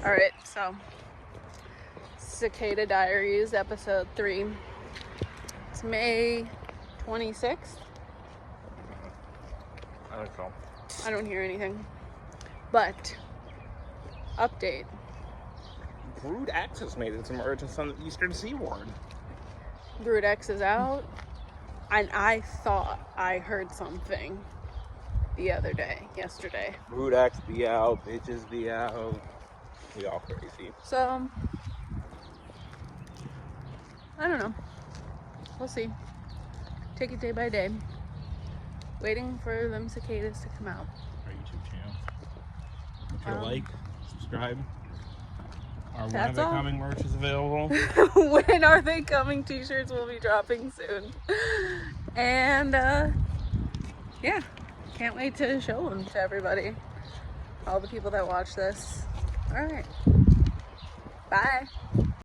Alright, so Cicada Diaries, episode 3. It's May 26th. I think so. I don't hear anything. But, update. Brood X has made its emergence on the eastern seaboard. Brood X is out. And I thought I heard something the other day, yesterday. Brood X be out, bitches be out. We all crazy. So, I don't know. We'll see. Take it day by day. Waiting for them cicadas to come out. Our YouTube channel. If you like, subscribe. Our When Are They Coming merch is available. When Are They Coming t-shirts will be dropping soon. And, yeah. Can't wait to show them to everybody. All the people that watch this. Alright. Bye.